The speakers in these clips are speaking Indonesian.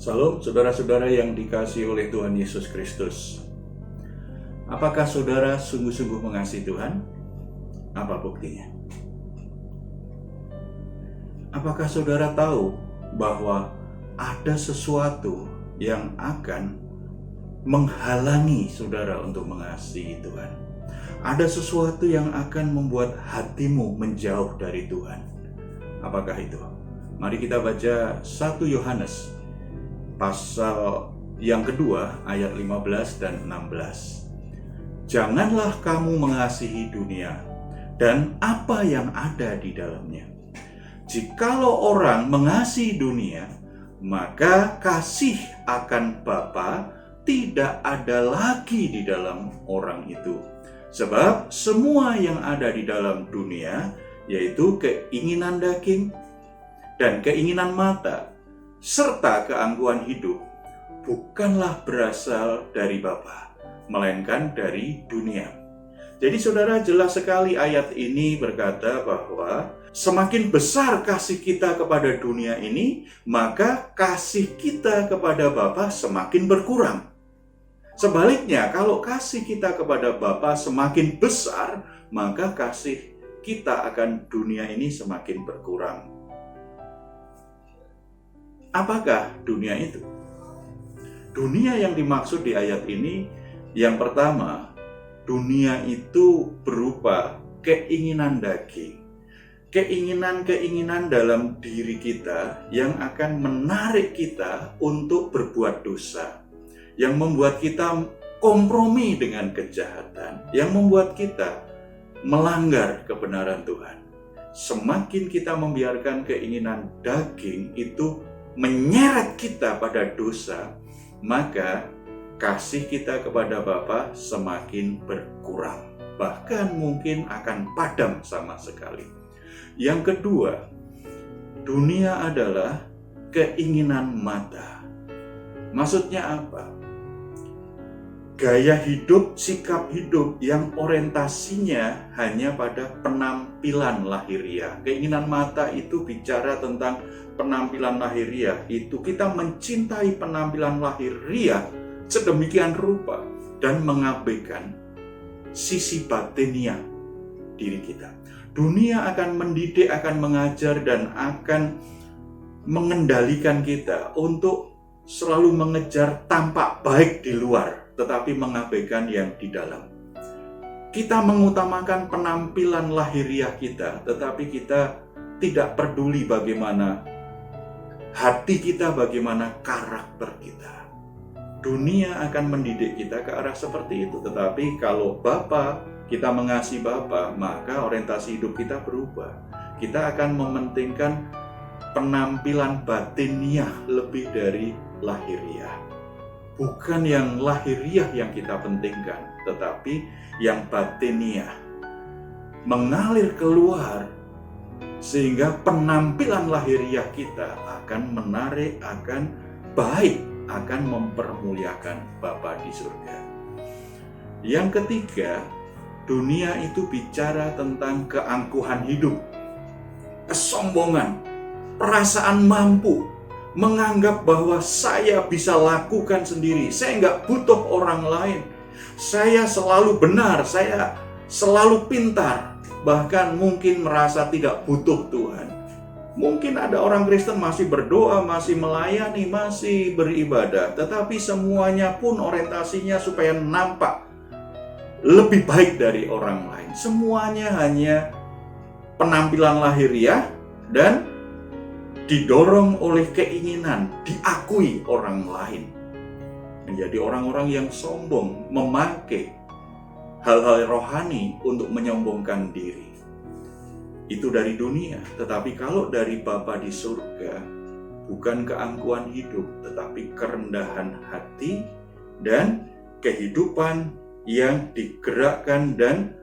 Salam saudara-saudara yang dikasihi oleh Tuhan Yesus Kristus. Apakah saudara sungguh-sungguh mengasihi Tuhan? Apa buktinya? Apakah saudara tahu bahwa ada sesuatu yang akan menghalangi saudara untuk mengasihi Tuhan? Ada sesuatu yang akan membuat hatimu menjauh dari Tuhan. Apakah itu? Mari kita baca 1 Yohanes pasal yang kedua ayat 15 dan 16. Janganlah kamu mengasihi dunia dan apa yang ada di dalamnya. Jikalau orang mengasihi dunia, maka kasih akan Bapa tidak ada lagi di dalam orang itu. Sebab semua yang ada di dalam dunia, yaitu keinginan daging dan keinginan mata, serta keangkuhan hidup, bukanlah berasal dari Bapa, melainkan dari dunia. Jadi saudara, jelas sekali ayat ini berkata bahwa semakin besar kasih kita kepada dunia ini, maka kasih kita kepada Bapa semakin berkurang. Sebaliknya, kalau kasih kita kepada Bapa semakin besar, maka kasih kita akan dunia ini semakin berkurang. Apakah dunia itu? Dunia yang dimaksud di ayat ini, yang pertama, dunia itu berupa keinginan daging. Keinginan-keinginan dalam diri kita yang akan menarik kita untuk berbuat dosa. Yang membuat kita kompromi dengan kejahatan. Yang membuat kita melanggar kebenaran Tuhan. Semakin kita membiarkan keinginan daging itu menyeret kita pada dosa, maka kasih kita kepada Bapa semakin berkurang, bahkan mungkin akan padam sama sekali. Yang kedua, dunia adalah keinginan mata. Maksudnya apa? Gaya hidup, sikap hidup yang orientasinya hanya pada penampilan lahiriah. Keinginan mata itu bicara tentang penampilan lahiriah. Itu kita mencintai penampilan lahiriah sedemikian rupa dan mengabaikan sisi batiniah diri kita. Dunia akan mendidik, akan mengajar, dan akan mengendalikan kita untuk selalu mengejar tampak baik di luar, tetapi mengabaikan yang di dalam. Kita mengutamakan penampilan lahiriah kita, tetapi kita tidak peduli bagaimana hati kita, bagaimana karakter kita. Dunia akan mendidik kita ke arah seperti itu, tetapi kalau kita mengasihi Bapa, maka orientasi hidup kita berubah. Kita akan mementingkan penampilan batiniah lebih dari lahiriah. Bukan yang lahiriah yang kita pentingkan, tetapi yang batiniah mengalir keluar, sehingga penampilan lahiriah kita akan menarik, akan baik, akan mempermuliakan Bapa di surga. Yang ketiga, dunia itu bicara tentang keangkuhan hidup, kesombongan, perasaan mampu, menganggap bahwa saya bisa lakukan sendiri, saya nggak butuh orang lain, saya selalu benar, saya selalu pintar, bahkan mungkin merasa tidak butuh Tuhan. Mungkin ada orang Kristen masih berdoa, masih melayani, masih beribadah, tetapi semuanya pun orientasinya supaya nampak lebih baik dari orang lain. Semuanya hanya penampilan lahiriah dan didorong oleh keinginan diakui orang lain. Menjadi orang-orang yang sombong, memakai hal-hal rohani untuk menyombongkan diri. Itu dari dunia, tetapi kalau dari Bapa di surga, bukan keangkuhan hidup, tetapi kerendahan hati dan kehidupan yang digerakkan dan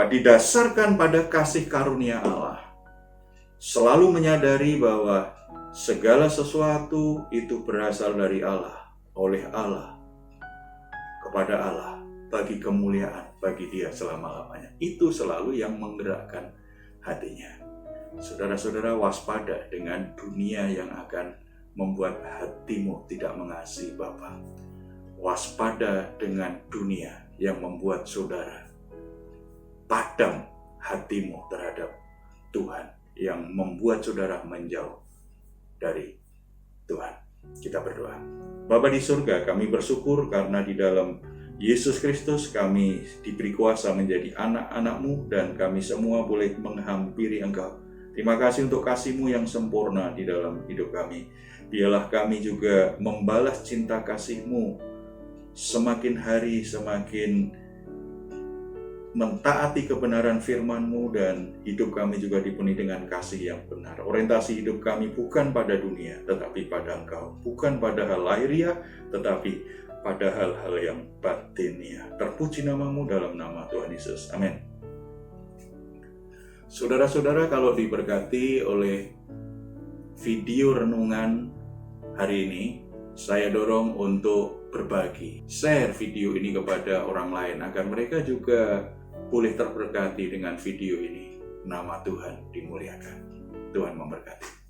didasarkan pada kasih karunia Allah. Selalu menyadari bahwa segala sesuatu itu berasal dari Allah, oleh Allah, kepada Allah, bagi kemuliaan, bagi Dia selama-lamanya. Itu selalu yang menggerakkan hatinya. Saudara-saudara, waspada dengan dunia yang akan membuat hatimu tidak mengasihi Bapa. Waspada dengan dunia yang membuat saudara padam hatimu terhadap Tuhan, yang membuat saudara menjauh dari Tuhan. Kita berdoa. Bapa di surga, kami bersyukur karena di dalam Yesus Kristus kami diberi kuasa menjadi anak-anak-Mu dan kami semua boleh menghampiri Engkau. Terima kasih untuk kasih-Mu yang sempurna di dalam hidup kami. Biarlah kami juga membalas cinta kasih-Mu semakin hari semakin mentaati kebenaran firman-Mu, dan hidup kami juga dipenuhi dengan kasih yang benar. Orientasi hidup kami bukan pada dunia, tetapi pada Engkau. Bukan pada hal lahiriah, tetapi pada hal-hal yang batiniah. Terpuji nama-Mu dalam nama Tuhan Yesus. Amin. Saudara-saudara, kalau diberkati oleh video renungan hari ini, saya dorong untuk berbagi, share video ini kepada orang lain agar mereka juga boleh terberkati dengan video ini. Nama Tuhan dimuliakan. Tuhan memberkati.